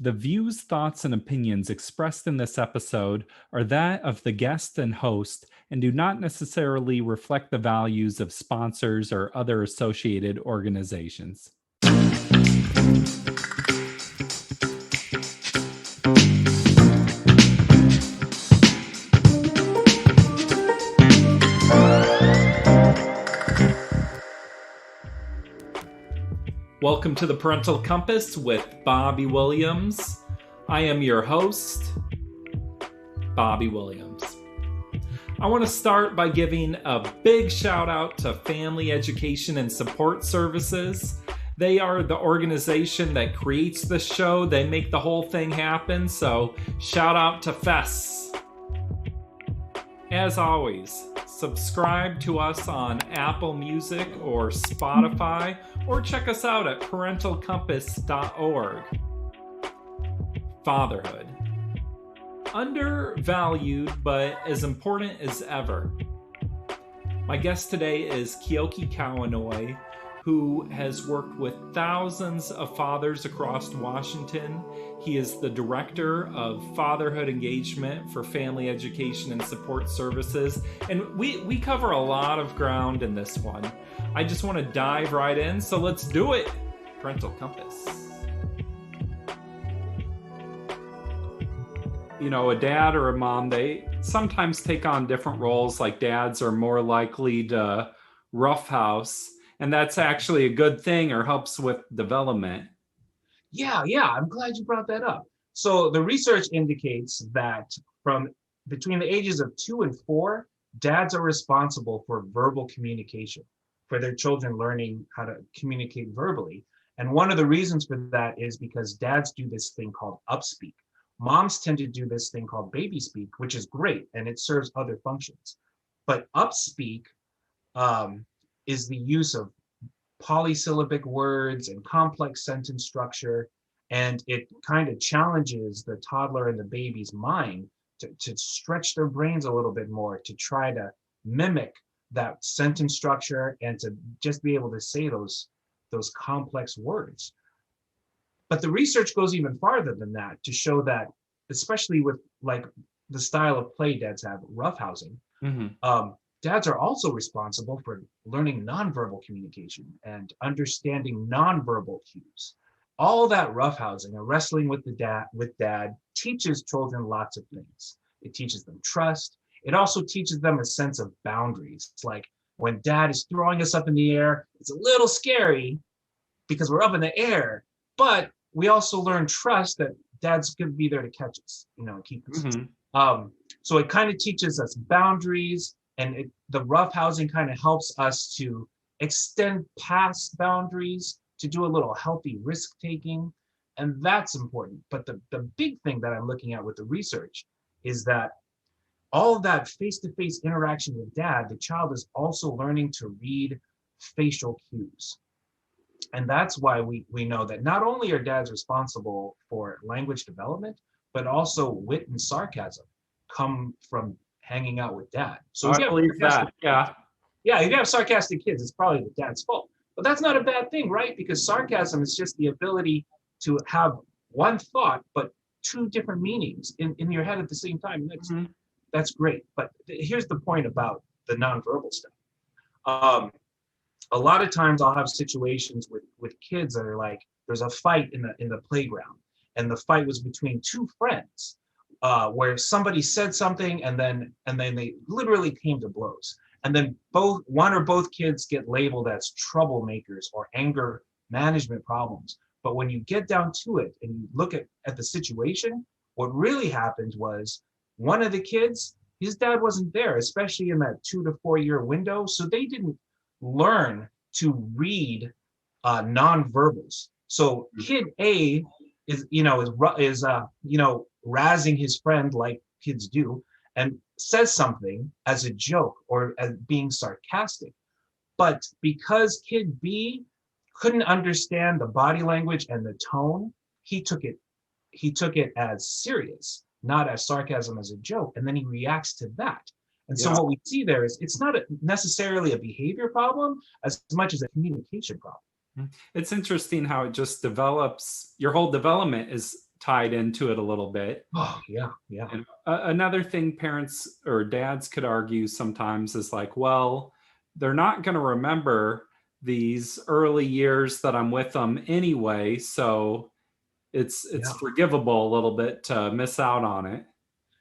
The views, thoughts, and opinions expressed in this episode are that of the guest and host and do not necessarily reflect the values of sponsors or other associated organizations. Welcome to the Parental Compass with Bobby Williams. I am your host, Bobby Williams. I want to start by giving a big shout out to Family Education and Support Services. They are the organization that creates the show. They make the whole thing happen, so shout out to FESS. As always, subscribe to us on Apple Music or Spotify, or check us out at parentalcompass.org. Fatherhood. Undervalued, but as important as ever. My guest today is Keoki Kauanoe, who has worked with thousands of fathers across Washington. He is the director of Fatherhood Engagement for Family Education and Support Services. And we cover a lot of ground in this one. I just want to dive right in, so let's do it. Parental Compass. You know, a dad or a mom, they sometimes take on different roles. Like dads are more likely to roughhouse, and that's actually a good thing or helps with development. Yeah, I'm glad you brought that up. So the research indicates that from between the ages of 2 and 4, dads are responsible for verbal communication, for their children learning how to communicate verbally. And one of the reasons for that is because dads do this thing called upspeak. Moms tend to do this thing called baby speak, which is great, and it serves other functions. But upspeak is the use of polysyllabic words and complex sentence structure, and it kind of challenges the toddler and the baby's mind to stretch their brains a little bit more, to try to mimic that sentence structure and to just be able to say those complex words. But the research goes even farther than that to show that, especially with like the style of play dads have, roughhousing, dads are also responsible for learning nonverbal communication and understanding nonverbal cues. All that roughhousing and wrestling with dad teaches children lots of things. It teaches them trust. It also teaches them a sense of boundaries. It's like when dad is throwing us up in the air, it's a little scary because we're up in the air, but we also learn trust that dad's going to be there to catch us, and keep us. So it kind of teaches us boundaries. And the roughhousing kind of helps us to extend past boundaries, to do a little healthy risk taking. And that's important. But the big thing that I'm looking at with the research is that all of that face-to-face interaction with dad, the child is also learning to read facial cues. And that's why we know that not only are dads responsible for language development, but also wit and sarcasm come from hanging out with dad. So I believe that. Yeah, if you have sarcastic kids, it's probably the dad's fault. But that's not a bad thing, right? Because sarcasm is just the ability to have one thought, but 2 different meanings in your head at the same time. That's great. But here's the point about the nonverbal stuff. A lot of times I'll have situations with kids that are like, there's a fight in the playground, and the fight was between 2 friends. Where somebody said something and then they literally came to blows. And then one or both kids get labeled as troublemakers or anger management problems. But when you get down to it and you look at the situation, what really happened was one of the kids, his dad wasn't there, especially in that 2 to 4 year window. So they didn't learn to read nonverbals. So kid A is razzing his friend like kids do, and says something as a joke or as being sarcastic. But because kid B couldn't understand the body language and the tone, he took it as serious, not as sarcasm, as a joke, and then he reacts to that. And so what we see there is it's not necessarily a behavior problem as much as a communication problem. It's interesting how it just develops. Your whole development is tied into it a little bit. Oh, yeah, yeah, And another thing parents or dads could argue sometimes is like, well, they're not going to remember these early years that I'm with them anyway, so it's yeah. forgivable a little bit to miss out on it.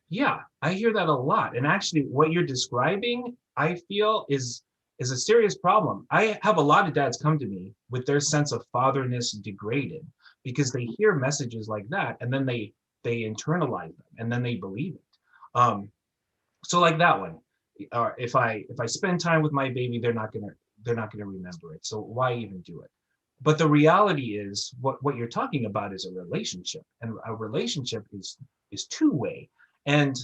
Yeah, I hear that a lot. And actually, what you're describing, I feel is a serious problem. I have a lot of dads come to me with their sense of fatherness degraded because they hear messages like that and then they internalize them and then they believe it. So like that one, if I spend time with my baby, they're not gonna remember it. So why even do it? But the reality is what you're talking about is a relationship, and a relationship is two-way. And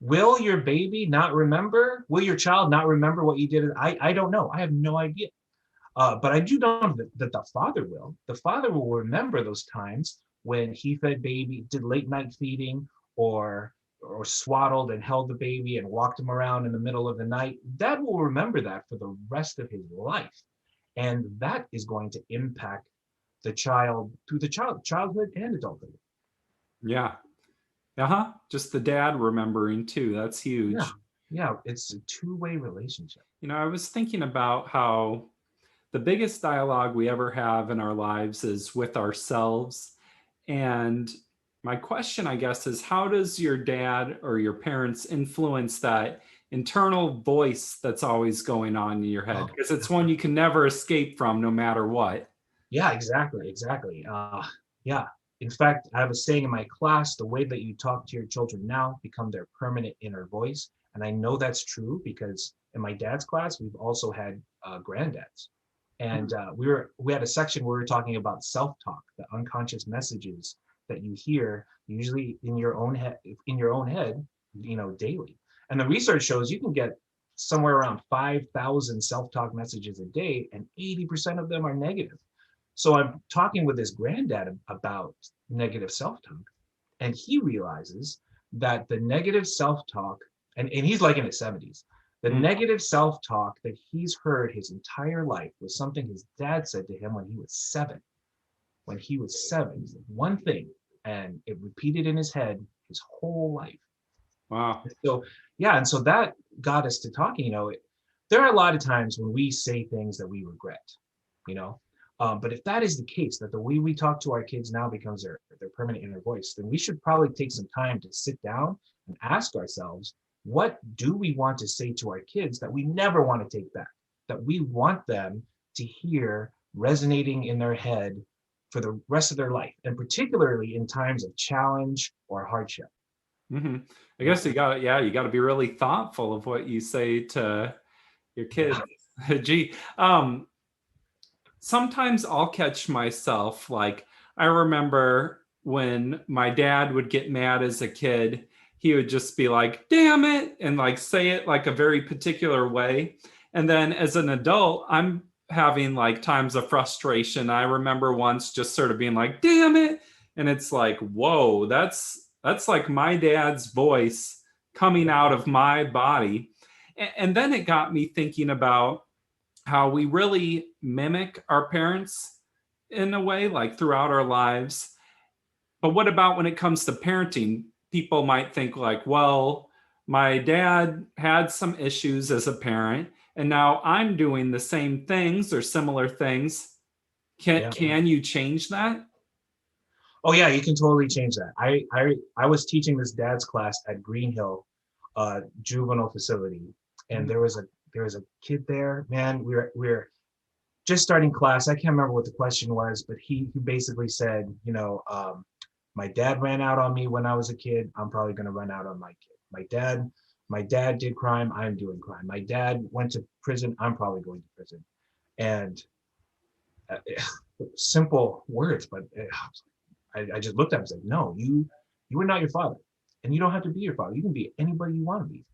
will your baby not remember? Will your child not remember what you did? I don't know. I have no idea. But I do know that the father will. The father will remember those times when he fed baby, did late night feeding, or swaddled and held the baby and walked him around in the middle of the night. Dad will remember that for the rest of his life, and that is going to impact the child through the childhood and adulthood. Yeah. Uh-huh. Just the dad remembering too. That's Yeah, huge. yeah, it's a two-way relationship. I was thinking about how the biggest dialogue we ever have in our lives is with ourselves. And my question, I guess, is how does your dad or your parents influence that internal voice that's always going on in your head? Oh, Because it's one you can never escape from no matter what. yeah, exactly, exactly. Yeah. In fact, I was saying in my class, the way that you talk to your children now become their permanent inner voice. And I know that's true because in my dad's class, we've also had granddads. And we had a section where we were talking about self-talk, the unconscious messages that you hear usually in your own head, daily. And the research shows you can get somewhere around 5,000 self-talk messages a day, and 80% of them are negative. So I'm talking with his granddad about negative self-talk, and he realizes that the negative self-talk, and he's like in his 70s, the Mm. negative self-talk that he's heard his entire life was something his dad said to him when he was 7. When he was 7, he said one thing, and it repeated in his head his whole life. Wow. So yeah, and so that got us to talking. There are a lot of times when we say things that we regret, you know. But if that is the case, that the way we talk to our kids now becomes their permanent inner voice, then we should probably take some time to sit down and ask ourselves, what do we want to say to our kids that we never want to take back, that we want them to hear resonating in their head for the rest of their life, and particularly in times of challenge or hardship. Hmm. I Yeah, guess you got to be really thoughtful of what you say to your kids. yeah, Gee, sometimes I'll catch myself like I remember when my dad would get mad as a kid, he would just be like, "Damn it," and like say it like a very particular way. And then as an adult, I'm having like times of frustration. I remember once just sort of being like, "Damn it." And it's like, "Whoa, that's like my dad's voice coming out of my body." And then it got me thinking about how we really mimic our parents in a way, like throughout our lives. But what about when it comes to parenting? People might think, like, well, my dad had some issues as a parent, and now I'm doing the same things or similar things. Can, yeah. can you change that? Oh yeah, you can totally change that. I was teaching this dad's class at Green Hill juvenile facility, and Mhm. there was a kid there. Man, we were just starting class. I can't remember what the question was, but he basically said, my dad ran out on me when I was a kid. I'm probably going to run out on my kid. My dad did crime. I'm doing crime. My dad went to prison. I'm probably going to prison. And uh, simple words, but I just looked at him and said, no, you are not your father, and you don't have to be your father. You can be anybody you want to be.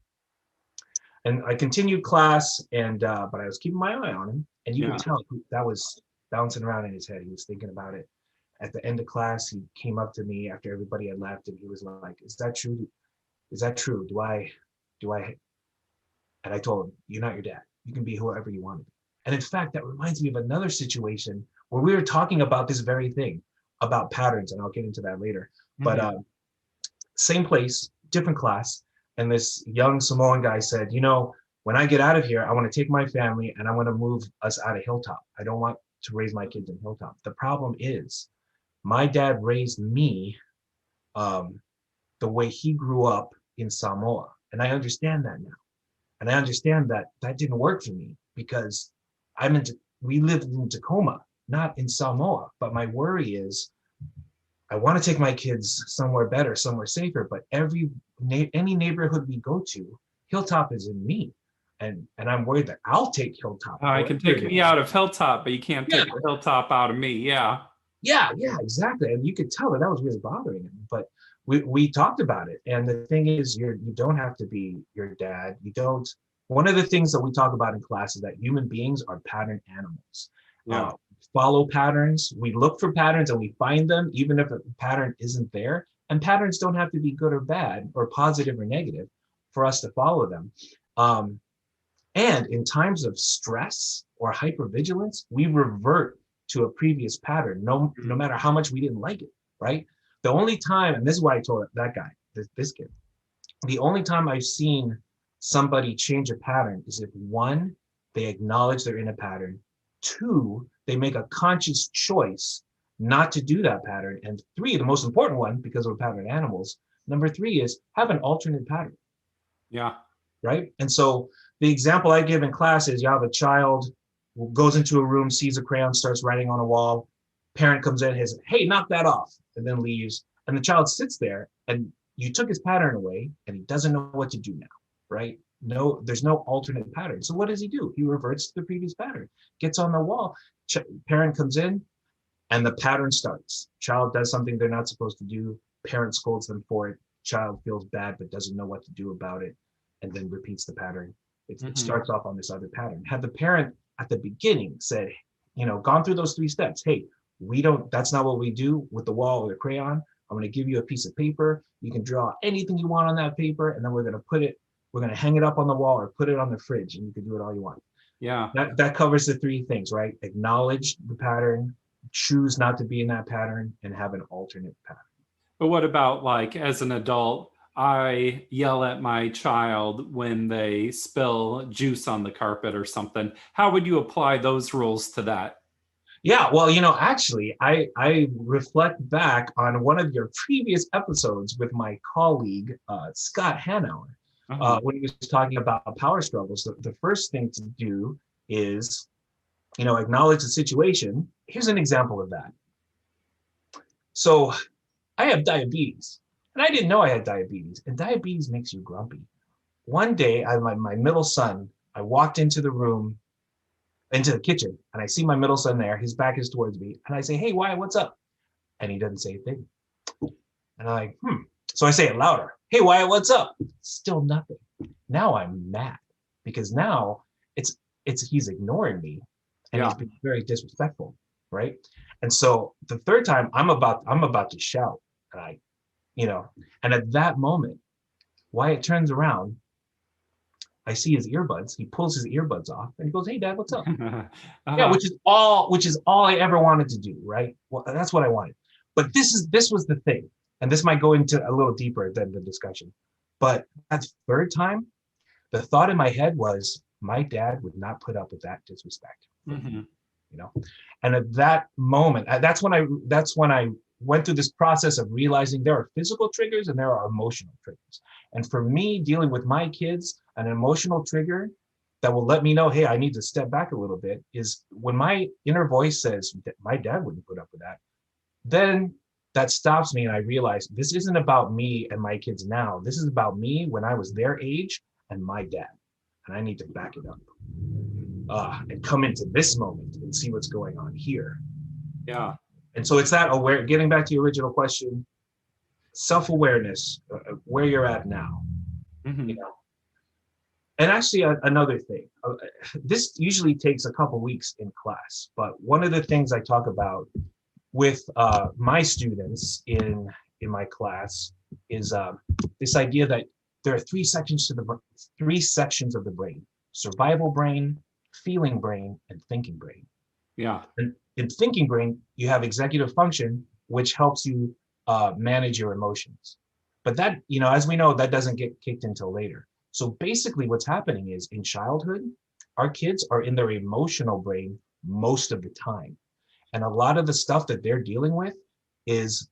And I continued class, and but I was keeping my eye on him, and you could Yeah. tell that was bouncing around in his head. He was thinking about it. At the end of class, he came up to me after everybody had left, and he was like, "Is that true? Is that true? Do I?" And I told him, "You're not your dad. You can be whoever you want to be." And in fact, that reminds me of another situation where we were talking about this very thing, about patterns, and I'll get into that later. But same place, different class. And this young Samoan guy said, when I get out of here, I want to take my family and I want to move us out of Hilltop. I don't want to raise my kids in Hilltop. The problem is my dad raised me the way he grew up in Samoa. And I understand that now. And I understand that that didn't work for me because we lived in Tacoma, not in Samoa. But my worry is I want to take my kids somewhere better, somewhere safer. But any neighborhood we go to, Hilltop is in me. And I'm worried that I'll take Hilltop. I can take me out of Hilltop, but you can't take the Hilltop out of me. Yeah. Yeah, exactly. And you could tell that was really bothering him. But we talked about it. And the thing is, you don't have to be your dad. You don't. One of the things that we talk about in class is that human beings are pattern animals. Yeah. Follow patterns. We look for patterns and we find them, even if a pattern isn't there. And patterns don't have to be good or bad or positive or negative for us to follow them. And in times of stress or hypervigilance, we revert to a previous pattern, no matter how much we didn't like it, right? The only time, and this is why I told that guy, this kid, the only time I've seen somebody change a pattern is if 1, they acknowledge they're in a pattern, 2, they make a conscious choice not to do that pattern, and 3, the most important one, because we're pattern animals, number 3 is have an alternate pattern. Yeah. Right? And so the example I give in class is you have a child who goes into a room, sees a crayon, starts writing on a wall, parent comes in, says, hey, knock that off, and then leaves. And the child sits there and you took his pattern away and he doesn't know what to do now, right? No, there's no alternate pattern. So what does he do? He reverts to the previous pattern, gets on the wall, parent comes in and the pattern starts. Child does something they're not supposed to do, parent scolds them for it, child feels bad but doesn't know what to do about it, and then repeats the pattern. It starts off on this other pattern. Had the parent at the beginning said, gone through those 3 steps, hey, that's not what we do with the wall or the crayon. I'm going to give you a piece of paper. You can draw anything you want on that paper, and then we're going to hang it up on the wall or put it on the fridge, and you can do it all you want. Yeah. That covers the 3 things, right? Acknowledge the pattern, choose not to be in that pattern, and have an alternate pattern. But what about, like, as an adult, I yell at my child when they spill juice on the carpet or something. How would you apply those rules to that? Yeah, well, actually, I reflect back on one of your previous episodes with my colleague, Scott Hanauer, when he was talking about power struggles. The first thing to do is, acknowledge the situation. Here's an example of that. So I have diabetes, and I didn't know I had diabetes, and diabetes makes you grumpy. One day, my middle son, I walked into the kitchen, and I see my middle son there. His back is towards me, and I say, hey, Wyatt, what's up? And he doesn't say a thing. And I'm like, So I say it louder. Hey, Wyatt, what's up? Still nothing. Now I'm mad because now he's ignoring me, and he's being very disrespectful, right? And so the third time, I'm about to shout, and and at that moment, Wyatt turns around. I see his earbuds. He pulls his earbuds off and he goes, hey, Dad, what's up? Yeah, which is all I ever wanted to do, right? Well, that's what I wanted. But this was the thing. And this might go into a little deeper than the discussion. But that third time, the thought in my head was, my dad would not put up with that disrespect. And at that moment, that's when I went through this process of realizing there are physical triggers and there are emotional triggers. And for me, dealing with my kids, an emotional trigger that will let me know, hey, I need to step back a little bit, is when my inner voice says, my dad wouldn't put up with that. Then that stops me and I realize this isn't about me and my kids now. This is about me when I was their age and my dad. And I need to back it up and come into this moment and see what's going on here. Yeah. And so it's that getting back to your original question, self-awareness, where you're at now, And actually another thing, this usually takes a couple weeks in class, but one of the things I talk about with my students in my class is this idea that there are 3 sections of the brain: survival brain, feeling brain, and thinking brain. Yeah. And in thinking brain, you have executive function, which helps you manage your emotions. But that, as we know, that doesn't get kicked until later. So basically what's happening is in childhood, our kids are in their emotional brain most of the time. And a lot of the stuff that they're dealing with is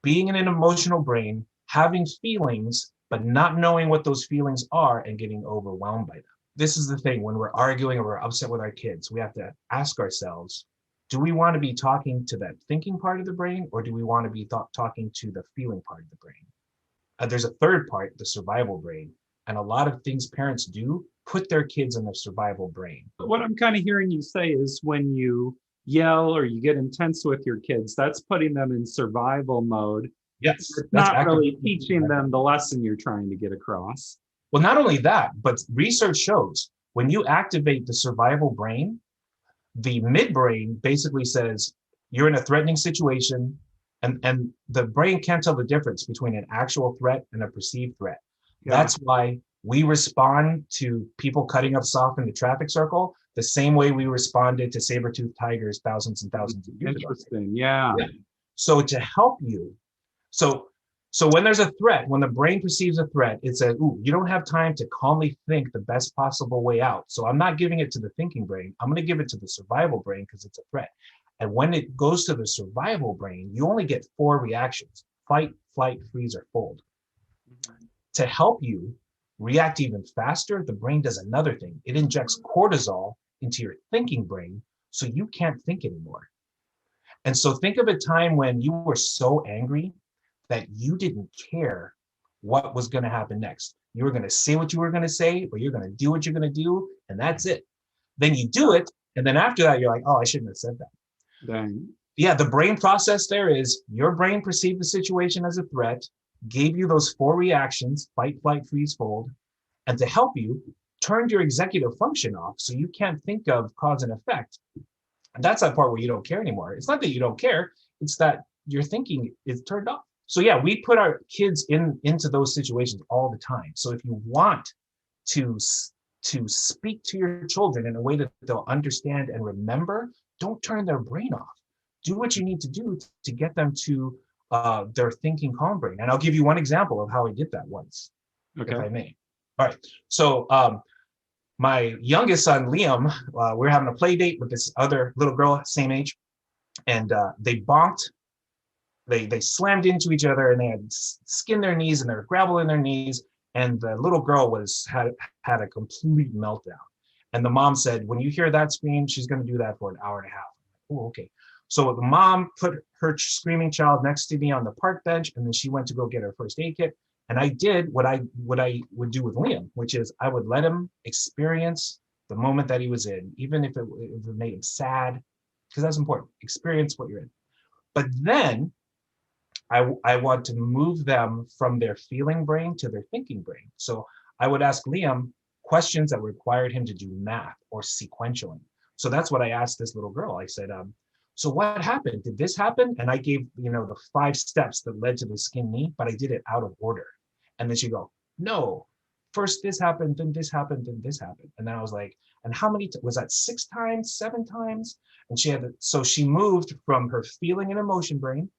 being in an emotional brain, having feelings, but not knowing what those feelings are and getting overwhelmed by them. This is the thing, when we're arguing or we're upset with our kids, we have to ask ourselves, do we want to be talking to that thinking part of the brain, or do we want to be talking to the feeling part of the brain? There's a third part, the survival brain. And a lot of things parents do put their kids in the survival brain. What I'm kind of hearing you say is when you yell or you get intense with your kids, that's putting them in survival mode. Yes. It's not really teaching them the lesson you're trying to get across. Well, not only that, but research shows when you activate the survival brain, the midbrain basically says you're in a threatening situation, and the brain can't tell the difference between an actual threat and a perceived threat. Yeah. That's why we respond to people cutting us off in the traffic circle the same way we responded to saber-toothed tigers thousands and thousands of years ago. Interesting, yeah. So to help you, so when there's a threat, when the brain perceives a threat, it says, ooh, you don't have time to calmly think the best possible way out. So I'm not giving it to the thinking brain. I'm going to give it to the survival brain because it's a threat. And when it goes to the survival brain, you only get 4 reactions: fight, flight, freeze, or fold. Mm-hmm. To help you react even faster, the brain does another thing. It injects cortisol into your thinking brain so you can't think anymore. And so think of a time when you were so angry that you didn't care what was going to happen next. You were going to say what you were going to say, or you're going to do what you're going to do, and that's it. Then you do it, and then after that, you're like, oh, I shouldn't have said that. Dang. Yeah, the brain process there is your brain perceived the situation as a threat, gave you those 4 reactions: fight, flight, freeze, fold, and to help you, turned your executive function off so you can't think of cause and effect. And that's that part where you don't care anymore. It's not that you don't care, it's that your thinking is turned off. So yeah, we put our kids into those situations all the time. So if you want to speak to your children in a way that they'll understand and remember, don't turn their brain off. Do what you need to do to get them to their thinking calm brain. And I'll give you one example of how I did that once, if I may. All right. So my youngest son, Liam, we were having a play date with this other little girl, same age, and they bonked. They slammed into each other, and they had skin their knees, and there were gravel in their knees. And the little girl had a complete meltdown. And the mom said, when you hear that scream, she's going to do that for an hour and a half. Oh, okay. So the mom put her screaming child next to me on the park bench, and then she went to go get her first aid kit. And I did what I would do with Liam, which is I would let him experience the moment that he was in, even if it made him sad, because that's important. Experience what you're in. But then I want to move them from their feeling brain to their thinking brain. So I would ask Liam questions that required him to do math or sequentially. So that's what I asked this little girl. I said, so what happened? Did this happen? And I gave, the 5 steps that led to the skin knee, but I did it out of order. And then she'd go, no, first this happened, then this happened, then this happened. And then I was like, and how many, was that 6 times, 7 times? And so she moved from her feeling and emotion brain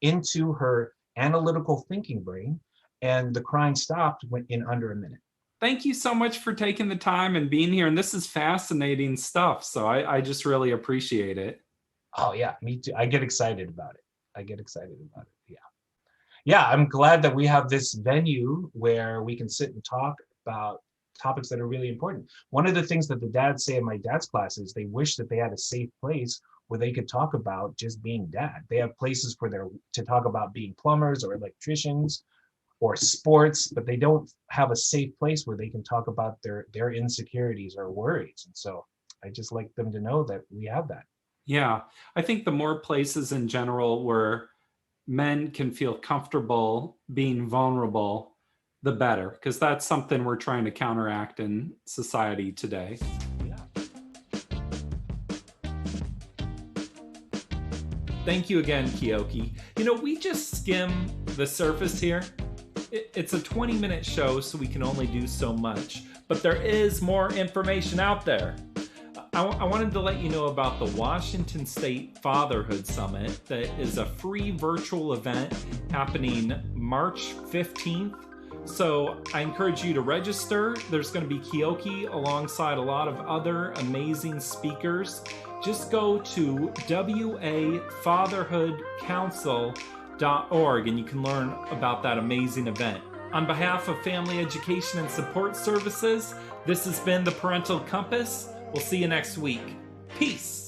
into her analytical thinking brain, and the crying stopped in under a minute. Thank you so much for taking the time and being here. And this is fascinating stuff. So I just really appreciate it. Oh yeah, me too. I get excited about it. Yeah. Yeah, I'm glad that we have this venue where we can sit and talk about topics that are really important. One of the things that the dads say in my dad's class is they wish that they had a safe place where they could talk about just being dad. They have places to talk about being plumbers or electricians or sports, but they don't have a safe place where they can talk about their insecurities or worries. And so I just like them to know that we have that. Yeah, I think the more places in general where men can feel comfortable being vulnerable, the better, because that's something we're trying to counteract in society today. Thank you again, Keoki. We just skim the surface here. It's a 20-minute show, so we can only do so much, but there is more information out there. I wanted to let you know about the Washington State Fatherhood Summit. That is a free virtual event happening March 15th. So I encourage you to register. There's going to be Keoki alongside a lot of other amazing speakers. Just go to wafatherhoodcouncil.org and you can learn about that amazing event. On behalf of Family Education and Support Services, this has been the Parental Compass. We'll see you next week. Peace.